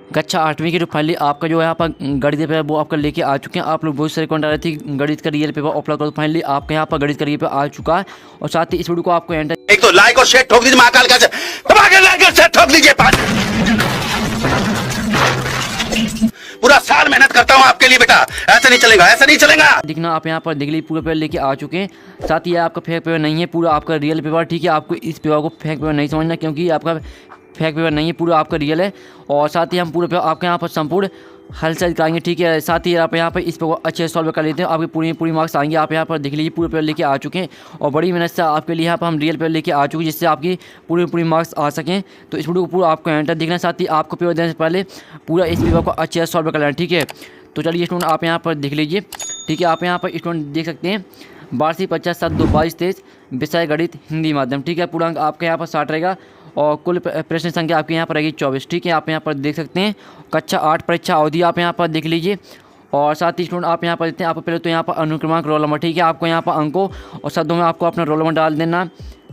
कक्षा 8वीं की जो फाइनली आपका जो है यहाँ पर गणित पेपर वो आपका लेके आ चुके हैं। आप लोग बहुत सारे कमेंट आ रहे थे गणित का रियल पेपर अपलोड करो, फाइनली आपके यहाँ पर गणित का रियल पेपर आ चुका है। और साथ ही इस वीडियो को आपको एंड एक तो लाइक और शेयर ठोक दीजिए, महाकाल का लाइक और शेयर ठोक दीजिए। पूरा साल मेहनत करता हूँ आपके लिए बेटा, ऐसा नहीं चलेगा, ऐसा नहीं चलेगा। देखना आप यहाँ पर देख लीजिए पूरा पेपर लेके आ चुके हैं। साथ ही आपका फेक पेपर नहीं है, पूरा आपका रियल पेपर, ठीक है। आपको इस पेपर को फेक पेपर नहीं समझना, क्योंकि आपका फेक पेपर नहीं है, पूरा आपका रियल है। और साथ ही हम पूरे पेपर आपके यहाँ पर संपूर्ण हल से कराएंगे, ठीक है। साथ ही आप यहाँ पर इस पेपर को अच्छे से सॉल्व कर लेते हैं, आपके पूरी मार्क्स आएंगे। आप यहाँ पर देख लीजिए पूरे पेपर लेके आ चुके हैं और बड़ी मेहनत से आपके लिए यहाँ पर हम रियल पेपर लेके आ चुके हैं, जिससे आपकी पूरी मार्क्स आ सकें। तो इस वीडियो को पूरा आपको एंटर देखना, साथ ही आपको पेपर देने से पहले पूरा इस पेपर को अच्छे से सॉल्व कर लेना, ठीक है। तो चलिए स्टूडेंट आप यहाँ पर देख लीजिए, ठीक है। आप यहाँ पर स्टूडेंट देख सकते हैं 12/50/7/2/22/23 विषय गणित हिंदी माध्यम, ठीक है। पूर्णांक आपके यहाँ पर 60 रहेगा और कुल प्रश्न संख्या आपके यहाँ पर रहेगी 24, ठीक है। आप यहाँ पर देख सकते हैं कक्षा 8 परीक्षा अवधि आप यहाँ पर देख लीजिए। और साथ ही स्टूडेंट आप यहाँ पर देखते हैं, आपको पहले तो यहाँ पर अनुक्रमांक रोल नंबर, ठीक है। आपको यहाँ पर अंकों और शब्दों में आपको अपना रोल नंबर डाल देना।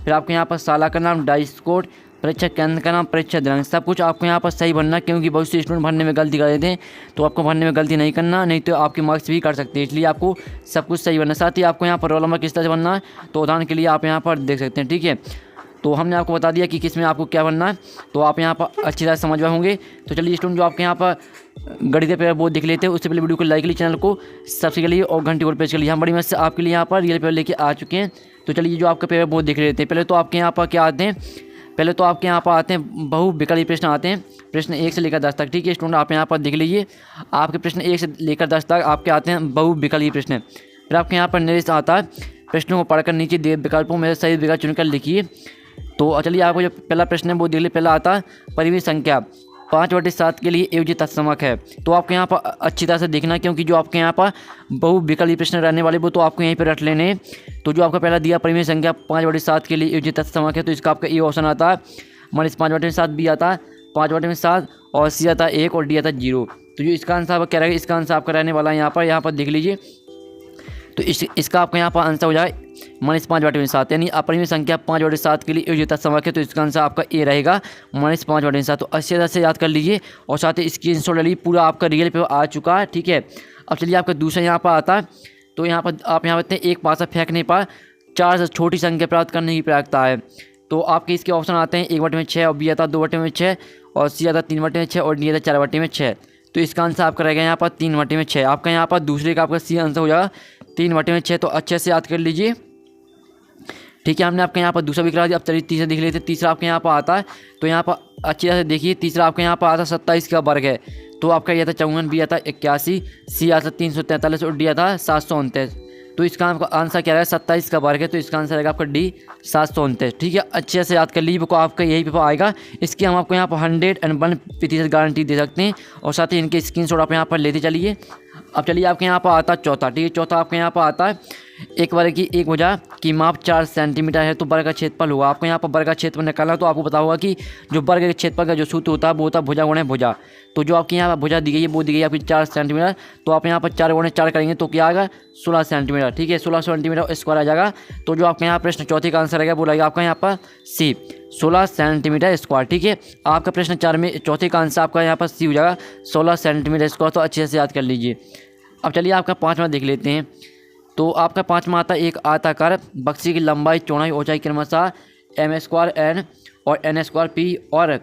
फिर आपको यहाँ पर शाला का नाम, डाइस कोड, परीक्षा केंद्र का नाम, परीक्षा दिनांक, सब कुछ आपको यहाँ पर सही भरना, क्योंकि बहुत से स्टूडेंट भरने में गलती कर देते हैं। तो आपको भरने में गलती नहीं करना, नहीं तो आपके मार्क्स भी कर सकते हैं, इसलिए आपको सब कुछ सही भरना। साथ ही आपको यहाँ पर रोल नंबर किस तरह से भरना है, तो उदाहरण के लिए आप यहाँ पर देख सकते हैं, ठीक है। तो हमने आपको बता दिया कि किस में आपको क्या बनना है, तो आप यहाँ पर अच्छी तरह समझ पाए होंगे। तो चलिए स्टूडेंट जो आपके यहाँ पर गणित पेपर वो देख लेते हैं, उससे पहले वीडियो को लाइक लीजिए, चैनल को सब्सक्राइब करिए और घंटी को प्रेस कर लिए। हम बड़ी मदद से आपके लिए यहाँ पर रियल पेपर लेके आ चुके हैं। तो चलिए जो आपका पेपर वो देख लेते हैं। पहले तो आपके यहाँ पर क्या आते हैं, पहले तो आपके यहाँ पर आते हैं बहुविकल्पी प्रश्न आते हैं, प्रश्न 1 से लेकर 10 तक, ठीक है। स्टूडेंट आप यहाँ पर देख लीजिए, आपके प्रश्न 1 से लेकर 10 तक आपके आते हैं बहुविकल्पी प्रश्न। फिर आपके यहाँ पर निर्देश आता है, प्रश्नों को पढ़कर नीचे दिए विकल्पों में सही विकल्प चुनकर लिखिए। तो चलिए आपको जो पहला प्रश्न है वो देख लीजिए। पहला आता है परिमित संख्या 5/7 के लिए योजित तत्समक है। तो आपको यहाँ पर अच्छी तरह से देखना, क्योंकि जो आपके यहाँ पर बहुविकल्पी प्रश्न रहने वाले वो तो आपको यहीं पर रट लेने हैं। तो जो आपका पहला दिया परिमित संख्या 5/7 के लिए योजित तत्समक है, तो इसका आपका ए ऑप्शन आता है -5/7, बी आता है 5/7 और सी आता है 1 और डी आता है 0। तो जो इसका आंसर आपका क्या रहेगा, इसका आंसर आपका रहने वाला है यहाँ पर देख लीजिए। तो इसका आपका यहाँ पर आंसर हो जाए -5/7, यानी अपरिमित संख्या 5/7 के लिए योजित तत्समक है। तो इसका आंसर आपका ए रहेगा -5/7। तो अच्छी तरह से याद कर लीजिए और साथ ही स्क्रीनशॉट ले लीजिए, पूरा आपका रियल पेपर आ चुका है, ठीक है। अब चलिए आपका दूसरा यहाँ पर आता है। तो यहाँ पर आप यहाँ देखते हैं एक पासा फेंकने पर 4 से छोटी संख्या प्राप्त करने की प्रयासता है। तो आपके इसके ऑप्शन आते हैं 1/6 और बी आता है 2/6 और सी आता है 3/6 और डी आता है 4/6। तो इसका आंसर आपका रहेगा यहाँ पर 3/6। आपका यहाँ पर दूसरे का आपका सी आंसर हो जाएगा 3/6। तो अच्छे से याद कर लीजिए, ठीक है। हमने आपके यहाँ पर दूसरा भी करा दिया। अब चलिए तीसरा देख लेते हैं। तीसरा आपके यहाँ पर आता है, तो यहाँ पर अच्छी तरह से देखिए। तीसरा आपके यहाँ पर आता है 27 का वर्ग है। तो आपका ये था 54, बी आता है 81, सी आता है 343 और डी आता है 729। तो इसका आपका आंसर क्या रहेगा, 27 का वर्ग है। तो इसका आंसर रहेगा आपका डी 729, ठीक है। अच्छे से याद कर लीजिए, को आपका यही पेपर आएगा। इसकी हम आपको यहाँ पर 101% गारंटी दे सकते हैं और साथ ही इनके स्क्रीनशॉट आप यहाँ पर लेते चलिए। अब चलिए आपके यहाँ पर आता है चौथा, ठीक है। चौथा आपके यहाँ पर आता है एक वर्ग की एक भुजा की माप 4 सेंटीमीटर है, तो वर्ग का क्षेत्रफल हुआ। आपको यहाँ पर वर्ग का क्षेत्रफल निकालना, तो आपको पता होगा कि जो वर्ग के क्षेत्रफल का जो सूत्र होता है वो होता है भुजा गुणे भुजा। तो जो आपके यहाँ पर भुजा दी गई है वो दी गई है आपकी 4 सेंटीमीटर। तो आप यहाँ पर 4 गुणे 4 करेंगे तो क्या आएगा 16 सेंटीमीटर, ठीक है। 16 सेंटीमीटर स्क्वायर आ जाएगा। तो जो आपके यहाँ प्रश्न चौथे का आंसर रहेगा वो रहेगा आपका यहाँ पर सी 16 सेंटीमीटर स्क्वायर, ठीक है। आपका प्रश्न 4 में चौथे का आंसर आपका यहाँ पर सी हो जाएगा 16 सेंटीमीटर स्क्वायर। तो अच्छे से याद कर लीजिए। अब चलिए आपका 5वां देख लेते हैं। तो आपका 5वां आता है एक आयताकार बक्से की लंबाई चौड़ाई ऊंचाई क्रमशः m² n और n² p और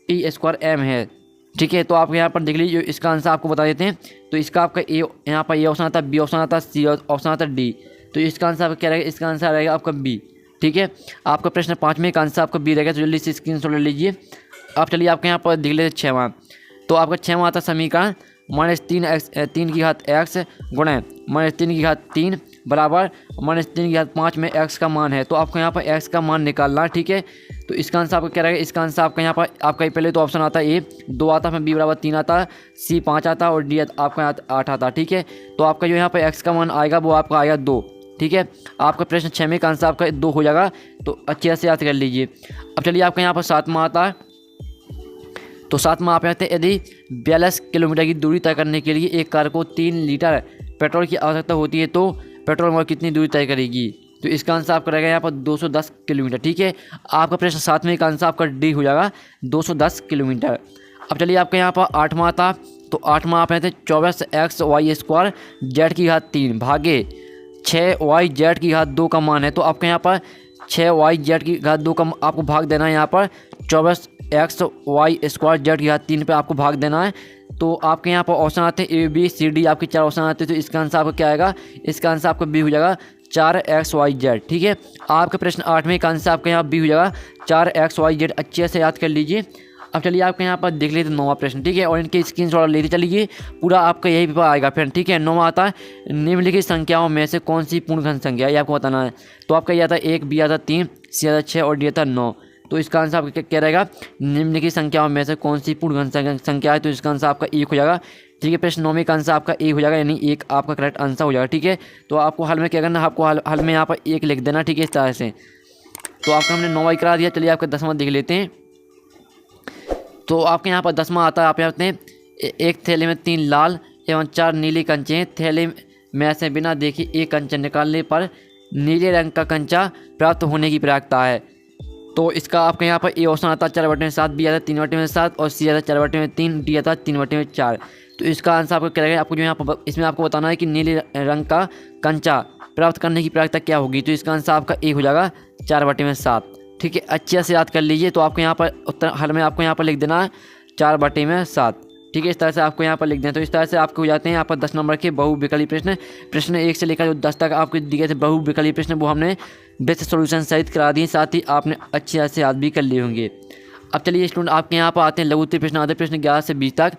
p² m है, ठीक है। तो आप यहाँ पर देख लीजिए, इसका आंसर आपको बता देते हैं। तो इसका आपका ए यहाँ पर ए ऑप्शन आता है, बी ऑप्शन आता है, सी ऑप्शन आता है, डी। तो इसका आंसर आपका क्या रहेगा, इसका आंसर रहेगा आपका बी, ठीक है। आपका प्रश्न 5 का आंसर आपका बी रहेगा। तो जल्दी से स्क्रीनशॉट ले लीजिए। अब चलिए आपके यहाँ पर देख लेते 6वां। तो आपका 6वां आता है समीकरण -3x गुणे -3 बराबर -3 में x का मान है। तो आपको यहाँ पर x का मान निकालना, ठीक है। तो इसका आंसर आपका क्या रहेगा, इसका आंसर आपका यहाँ पर आपका पहले तो ऑप्शन आता है ए 2 आता है, बी बराबर 3 आता है, सी 5 आता है और डी आपका 8 आता है, ठीक है। तो आपका जो यहाँ पर x का मान आएगा वो आपका आएगा 2, ठीक है। आपका प्रश्न 6 में का आंसर आपका 2 हो जाएगा। तो अच्छे से याद कर लीजिए। अब चलिए आपका यहाँ पर 7वां आता है। तो 7वां आप यहाँ यदि 42 किलोमीटर की दूरी तय करने के लिए एक कार को 3 लीटर पेट्रोल की आवश्यकता होती है, तो पेट्रोल मोटर कितनी दूरी तय करेगी। तो इसका आंसर आपका रहेगा यहाँ पर 210 किलोमीटर, ठीक है। आपका प्रश्न 7 में का आंसर आपका डी हो जाएगा 210 किलोमीटर। अब चलिए आपके यहाँ पर 8वां आता, तो 8वां आप रहते 24x(y²) जेड की घात 3 भागे 6y(z की घात 2) का मान है। तो आपके यहाँ पर 6y(z की घात 2) का आपको भाग देना है। यहाँ पर 24x(y²) जेड की घात 3 पे आपको भाग देना है। तो आपके यहाँ पर ऑप्शन आते हैं ABCD, आपके 4 ऑप्शन आते हैं। तो इसका आंसर आपका क्या आएगा? इसका आंसर आपका बी हो जाएगा 4xyz। ठीक है, आपके प्रश्न 8 का आंसर आपके यहाँ बी हो जाएगा 4xyz। अच्छे से याद कर लीजिए। अब चलिए आपके यहाँ पर देख लेते 9वां प्रश्न। ठीक है, और इनके स्क्रीनशॉट लेते चलिए, पूरा आपका यही पेपर आएगा फिर। ठीक है, 9वां आता है निम्नलिखित संख्याओं में से कौन सी पूर्ण घन संख्या है, ये आपको बताना है। तो आपका ये आता है 1, बी आता 3, सी आता 6 और डी आता 9। तो इसका आंसर आपका क्या रहेगा? निम्नलिखित संख्याओं में से कौन सी पूर्ण घन संख्या है? तो इसका आंसर आपका 1 हो जाएगा। ठीक है, प्रश्न 9 का आंसर आपका 1 हो जाएगा, यानी 1 आपका करेक्ट आंसर हो जाएगा। ठीक है, तो आपको हल में क्या करना है? आपको हल में यहाँ पर 1 लिख देना। ठीक है, इस तरह से। तो आपका हमने 9वां करा दिया। चलिए आपका 10वां देख लेते हैं। तो आपके यहाँ पर 10वां आता है, आप यहाँ हैं एक थैले में 3 लाल एवं 4 नीले कंचे हैं। थैले में से बिना देखे एक कंचा निकालने पर नीले रंग का कंचा प्राप्त होने की प्रवृत्ता है। तो इसका आपके यहाँ पर ए ऑप्शन आता है 4/7, बी आता है 3/7 और सी आता है 4/3, डी आता है 3/4। तो इसका आंसर आपको क्या रहेगा? आपको जो यहाँ पर इसमें आपको बताना है कि नीले रंग का कंचा प्राप्त करने की प्रवृत्ता क्या होगी। तो इसका आंसर आपका ए हो जाएगा 4/7। ठीक है, अच्छे से याद कर लीजिए। तो आपको यहाँ पर उत्तर हल में आपको यहाँ पर लिख देना है 4/7। ठीक है, इस तरह से आपको यहाँ पर लिख दें। तो इस तरह से आपको हो जाते हैं यहाँ पर 10 नंबर के बहुविकल्पी प्रश्न। प्रश्न 1 से लेकर जो 10 तक आपके दिए थे बहुविकल्पी प्रश्न, वो हमने बेस्ट सॉल्यूशन सहित करा दिए, साथ ही आपने अच्छे से याद भी कर लिए होंगे। अब चलिए स्टूडेंट आपके यहाँ पर आते हैं लघु उत्तरीय प्रश्न आते हैं प्रश्न 11 से 20 तक।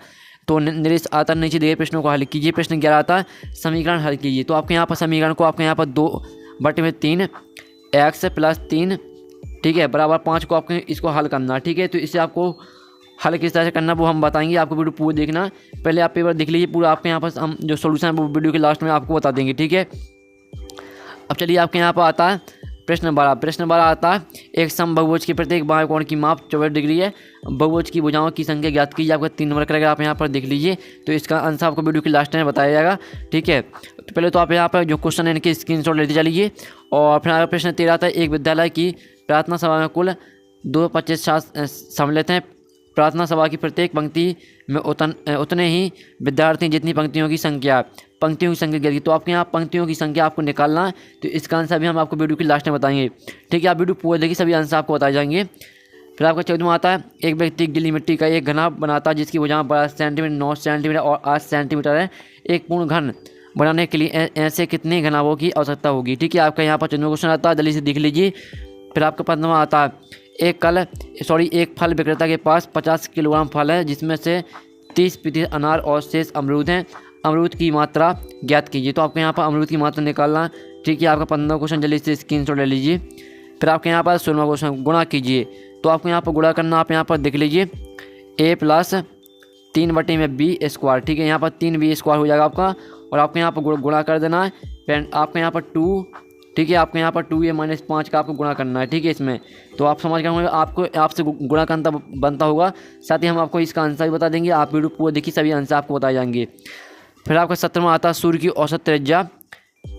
तो निर्देश आता नीचे दिए प्रश्नों को हल कीजिए। प्रश्न 11 आता है समीकरण हल कीजिए। तो आपके यहाँ पर समीकरण को आपके यहाँ पर 2/3 x + 3, ठीक है, बराबर 5 को आपको इसको हल करना। ठीक है, तो इसे आपको हल किस तरह से करना वो हम बताएंगे। आपको वीडियो पूरा देखना, पहले आप पेपर देख लीजिए पूरा। आपके यहाँ पर हम जो सोल्यूशन है वो वीडियो के लास्ट में आपको बता देंगे। ठीक है, अब चलिए आपके यहाँ पर आता है प्रश्न 12। प्रश्न 12 आता है एक समबहुभुज के प्रत्येक बाह्य कोण की माप 24 डिग्री है। बहुभुज की भुजाओं की संख्या ज्ञात कीजिए। आपका 3 नंबर करेगा, आप यहाँ पर देख लीजिए। तो इसका आंसर आपको वीडियो के लास्ट में बताया जाएगा। ठीक है, तो पहले तो आप यहाँ पर जो क्वेश्चन है इनके स्क्रीनशॉट लेते चलिए। और फिर आगे प्रश्न 13 आता है एक विद्यालय की प्रार्थना सभा में कुल 225 छात्र सम्मिलित हैं। प्रार्थना सभा की प्रत्येक पंक्ति में उतने ही विद्यार्थी जितनी पंक्तियों की संख्या, पंक्तियों की संख्या गिरी। तो आपके यहाँ पंक्तियों की संख्या आपको निकालना है। तो इसका आंसर भी हम आपको वीडियो के लास्ट में बताएंगे। ठीक है, आप वीडियो पूरा देखिए, सभी आंसर आपको बताए जाएंगे। फिर आपका 14वां आता है एक व्यक्ति गीली मिट्टी का एक घना बनाता है जिसकी भुजाएं 12 सेंटीमीटर, 9 सेंटीमीटर और 8 सेंटीमीटर है। एक पूर्ण घन बनाने के लिए ऐसे कितने घनाभों की आवश्यकता होगी। ठीक है, आपका यहाँ पर 14वां क्वेश्चन आता है, जल्दी से देख लीजिए। फिर आपका 15वां आता है एक फल विक्रेता के पास 50 किलोग्राम फल है जिसमें से 30% अनार और शेष अमरूद हैं। अमरूद की मात्रा ज्ञात कीजिए। तो आपको यहाँ पर अमरूद की मात्रा निकालना। ठीक है, आपका 15वां क्वेश्चन जल्दी से स्क्रीनशॉट ले लीजिए। फिर आपके यहाँ पर 16वां क्वेश्चन गुणा कीजिए। तो आपको यहाँ पर गुणा करना, आप यहाँ पर देख लीजिए a + 3/b²। ठीक है, यहाँ पर 3b² हो जाएगा आपका। और आपको यहाँ पर गुणा कर देना है। फिर आपके यहाँ पर 2, ठीक है, आपके यहाँ पर 2a - 5 का आपको गुणा करना है। ठीक है, इसमें तो आप समझ गए होंगे, आपको आपसे गुणा करना बनता होगा। साथ ही हम आपको इसका आंसर भी बता देंगे। आप वीडियो पूरा देखिए, सभी आंसर आपको बताए जाएंगे। फिर आपका 17वां आता है सूर्य की औसत त्रिज्या,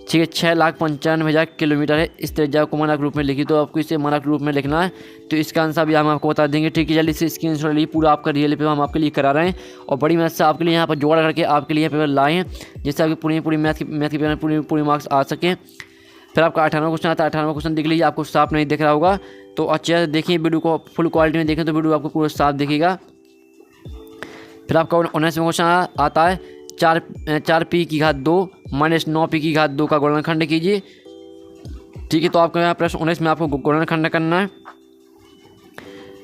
ठीक है, 6,95,000 किलोमीटर है। इस त्रिज्या को मानक रूप में लिखिए। तो आपको इसे मानक रूप में लिखना है। तो इसका आंसर भी हम आपको बता देंगे। ठीक है, जल्दी से स्क्रीनशॉट लीजिए। पूरा आपका रियल पेपर हम आपके लिए करा रहे हैं और बड़ी मेहनत से आपके लिए यहाँ पर जोड़ करके आपके लिए पेपर लाए हैं, जिससे आपकी पूरी मैथ के पेपर में पूरी मार्क्स आ सकें। फिर आपका 18वां क्वेश्चन आता है। 18वां क्वेश्चन देख लीजिए, आपको साफ नहीं दिख रहा होगा तो अच्छे से देखिए, वीडियो को फुल क्वालिटी में देखें तो वीडियो आपको पूरा साफ दिखेगा। फिर आपका 19वां क्वेश्चन आता है 4p की घात 2 - 9p की घात 2 का गुणनखंड कीजिए। ठीक है, तो आपको यहाँ प्रश्न 19 में आपको गुणनखंड करना है।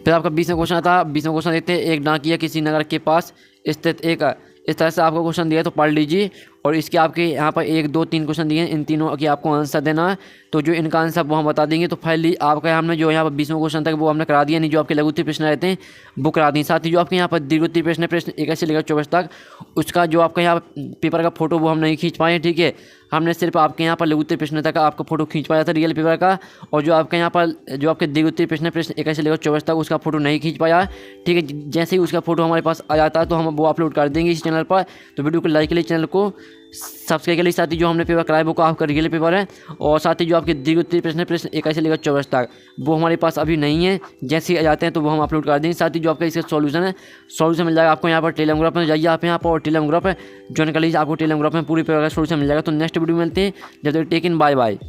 फिर आपका 20वां क्वेश्चन आता है। 20वां क्वेश्चन देखते हैं एक डाकिया किसी नगर के पास स्थित एक, इस तरह से आपको क्वेश्चन दिया तो पढ़ लीजिए। और इसके आपके यहाँ पर 1, 2, 3 क्वेश्चन दिए हैं, इन तीनों की आपको आंसर देना है। तो जो इनका आंसर वो हम बता देंगे। तो फाइनली आपका हमने जो यहाँ पर 20वां क्वेश्चन तक वो हमने करा दिया, नहीं जो आपके लघु उत्तरीय प्रश्न रहते हैं वो करा दिए। साथ ही जो आपके यहाँ पर दीर्घ उत्तरीय प्रश्न 21 से लेकर 24 तक, उसका जो आपका यहाँ पेपर का फोटो वो हम नहीं खींच पाए। ठीक है, हमने सिर्फ आपके यहाँ पर लघु उत्तरीय प्रश्न तक आपका फोटो खींच पाया था रियल पेपर का। और जो आपके यहाँ पर जो आपके दीर्घ उत्तरीय प्रश्न 21 से लेकर 24 तक, उसका फोटो नहीं खींच पाया। ठीक है, जैसे ही उसका फोटो हमारे पास आ जाता है तो हम वो अपलोड कर देंगे इस चैनल पर। तो वीडियो को लाइक के लिए चैनल को सब्सक्राइब के लिए। साथ ही जो हमने पेपर कराया वो आपका रियल पेपर है, और साथ ही जो आपके दिए गए प्रश्न 21 से लेकर 24 तक वो हमारे पास अभी नहीं है, जैसे ही आ जाते हैं तो वो हम अपलोड कर देंगे। साथ ही जो आपका इसका सॉल्यूशन है, सॉल्यूशन मिल जाएगा आपको यहाँ पर टेलीग्राम ग्रुप में जाइए आप यहाँ पर, और टेलीग्राम ग्रुप है ज्वाइन कर लीजिए, आपको टेलीग्राम ग्रुप में पूरी पेपर का सॉल्यूशन मिल जाएगा। तो नेक्स्ट वीडियो में मिलते हैं, जब तक टेक इन, बाय बाय।